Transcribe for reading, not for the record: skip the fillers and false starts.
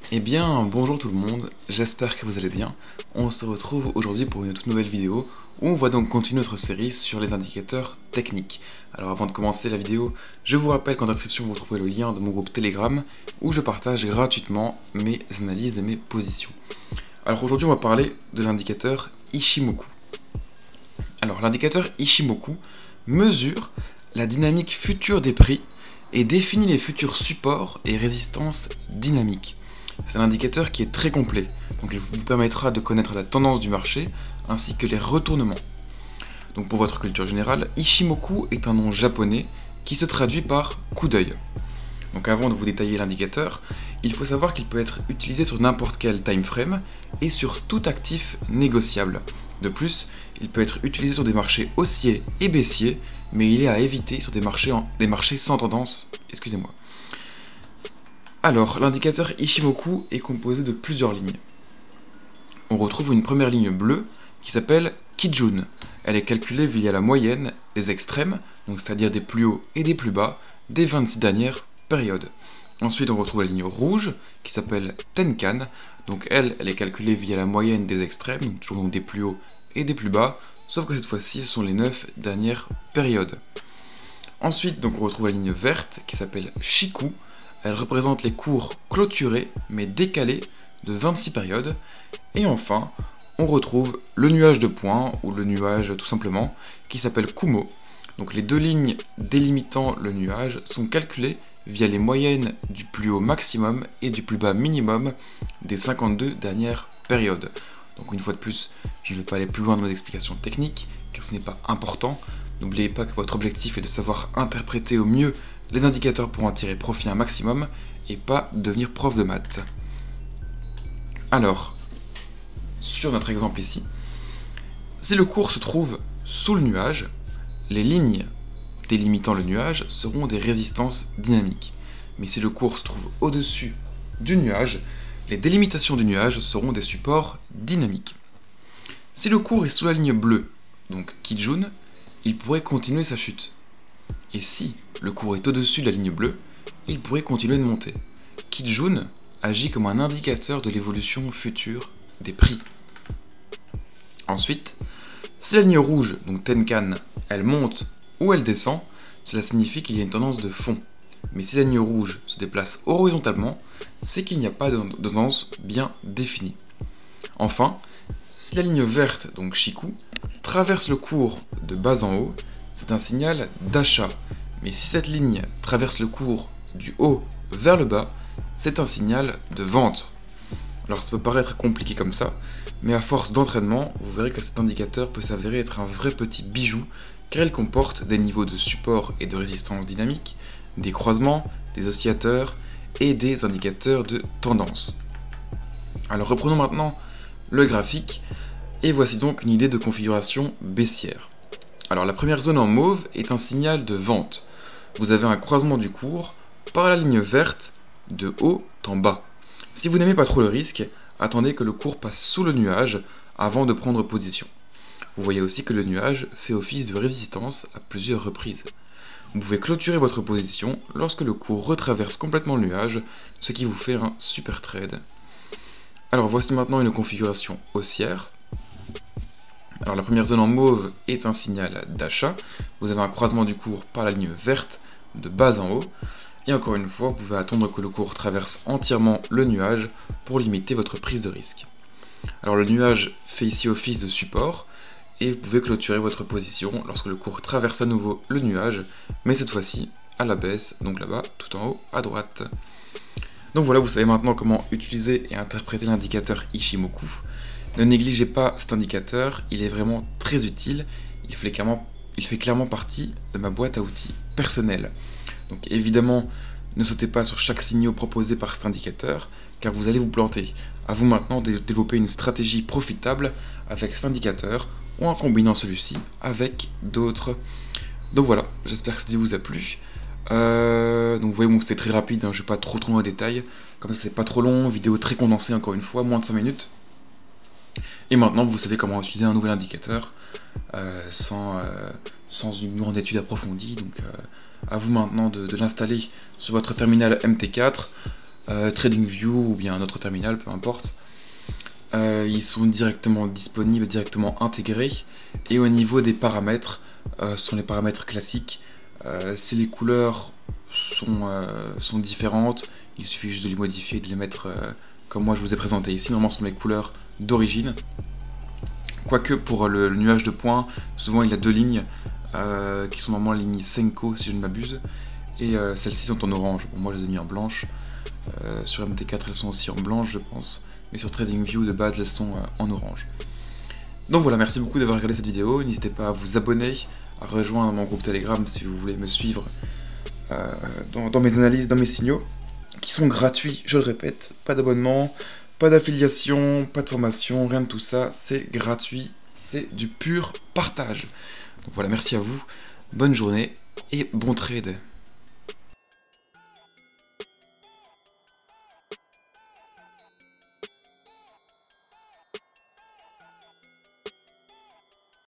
Eh bien, bonjour tout le monde, j'espère que vous allez bien. On se retrouve aujourd'hui pour une toute nouvelle vidéo où on va donc continuer notre série sur les indicateurs techniques. Alors avant de commencer la vidéo, je vous rappelle qu'en description vous trouverez le lien de mon groupe Telegram où je partage gratuitement mes analyses et mes positions. Alors aujourd'hui on va parler de l'indicateur Ichimoku. Alors l'indicateur Ichimoku mesure la dynamique future des prix et définit les futurs supports et résistances dynamiques. C'est un indicateur qui est très complet, donc il vous permettra de connaître la tendance du marché ainsi que les retournements. Donc pour votre culture générale, Ichimoku est un nom japonais qui se traduit par coup d'œil. Donc avant de vous détailler l'indicateur, il faut savoir qu'il peut être utilisé sur n'importe quel time frame et sur tout actif négociable. De plus, il peut être utilisé sur des marchés haussiers et baissiers, mais il est à éviter sur des marchés sans tendance. Excusez-moi. Alors, l'indicateur Ichimoku est composé de plusieurs lignes. On retrouve une première ligne bleue qui s'appelle Kijun. Elle est calculée via la moyenne des extrêmes, donc c'est-à-dire des plus hauts et des plus bas, des 26 dernières périodes. Ensuite, on retrouve la ligne rouge qui s'appelle Tenkan. Donc elle est calculée via la moyenne des extrêmes, toujours donc des plus hauts et des plus bas, sauf que cette fois-ci, ce sont les 9 dernières périodes. Ensuite, donc on retrouve la ligne verte qui s'appelle Shiku. Elle représente les cours clôturés mais décalés de 26 périodes. Et enfin, on retrouve le nuage de points, ou le nuage tout simplement, qui s'appelle Kumo. Donc les deux lignes délimitant le nuage sont calculées via les moyennes du plus haut maximum et du plus bas minimum des 52 dernières périodes. Donc une fois de plus, je ne vais pas aller plus loin dans mes explications techniques, car ce n'est pas important. N'oubliez pas que votre objectif est de savoir interpréter au mieux les indicateurs pour en tirer profit un maximum, et pas devenir prof de maths. Alors, sur notre exemple ici, si le cours se trouve sous le nuage, les lignes délimitant le nuage seront des résistances dynamiques. Mais si le cours se trouve au-dessus du nuage, les délimitations du nuage seront des supports dynamiques. Si le cours est sous la ligne bleue, donc Kijun, il pourrait continuer sa chute. Et si le cours est au-dessus de la ligne bleue, il pourrait continuer de monter. Kijun agit comme un indicateur de l'évolution future des prix. Ensuite, si la ligne rouge, donc Tenkan, elle monte ou elle descend, cela signifie qu'il y a une tendance de fond. Mais si la ligne rouge se déplace horizontalement, c'est qu'il n'y a pas de tendance bien définie. Enfin, si la ligne verte, donc Shiku, traverse le cours de bas en haut, c'est un signal d'achat. Mais si cette ligne traverse le cours du haut vers le bas, c'est un signal de vente. Alors ça peut paraître compliqué comme ça, mais à force d'entraînement, vous verrez que cet indicateur peut s'avérer être un vrai petit bijou, car il comporte des niveaux de support et de résistance dynamique, des croisements, des oscillateurs et des indicateurs de tendance. Alors reprenons maintenant le graphique, et voici donc une idée de configuration baissière. Alors la première zone en mauve est un signal de vente. Vous avez un croisement du cours par la ligne verte de haut en bas. Si vous n'aimez pas trop le risque, attendez que le cours passe sous le nuage avant de prendre position. Vous voyez aussi que le nuage fait office de résistance à plusieurs reprises. Vous pouvez clôturer votre position lorsque le cours retraverse complètement le nuage, ce qui vous fait un super trade. Alors voici maintenant une configuration haussière. Alors la première zone en mauve est un signal d'achat. Vous avez un croisement du cours par la ligne verte de bas en haut. Et encore une fois, vous pouvez attendre que le cours traverse entièrement le nuage pour limiter votre prise de risque. Alors le nuage fait ici office de support, et vous pouvez clôturer votre position lorsque le cours traverse à nouveau le nuage, mais cette fois-ci à la baisse, donc là-bas, tout en haut à droite. Donc voilà, vous savez maintenant comment utiliser et interpréter l'indicateur Ichimoku. Ne négligez pas cet indicateur, il est vraiment très utile, il fait clairement partie de ma boîte à outils personnelle. Donc évidemment, ne sautez pas sur chaque signal proposé par cet indicateur, car vous allez vous planter. À vous maintenant de développer une stratégie profitable avec cet indicateur, ou en combinant celui-ci avec d'autres. Donc voilà, j'espère que cette vidéo vous a plu. Donc vous voyez, bon, c'était très rapide, hein, je ne vais pas trop dans les détails, comme ça c'est pas trop long, vidéo très condensée encore une fois, moins de 5 minutes. Et maintenant vous savez comment utiliser un nouvel indicateur sans une grande étude approfondie. Donc à vous maintenant de l'installer sur votre terminal MT4. TradingView ou bien un autre terminal, peu importe. Ils sont directement disponibles, directement intégrés. Et au niveau des paramètres, ce sont les paramètres classiques. Si les couleurs sont différentes, il suffit juste de les modifier et de les mettre comme moi je vous ai présenté ici. Normalement ce sont les couleurs d'origine. Quoique pour le nuage de points, souvent il y a deux lignes qui sont normalement lignes Senko si je ne m'abuse. Et celles-ci sont en orange. Bon, moi je les ai mis en blanche. Sur MT4 elles sont aussi en blanche je pense. Mais sur TradingView de base elles sont en orange. Donc voilà, merci beaucoup d'avoir regardé cette vidéo. N'hésitez pas à vous abonner, à rejoindre mon groupe Telegram si vous voulez me suivre dans mes analyses, dans mes signaux, qui sont gratuits, je le répète. Pas d'abonnement, pas d'affiliation, pas de formation, rien de tout ça. C'est gratuit, c'est du pur partage. Donc voilà, merci à vous, bonne journée et bon trade.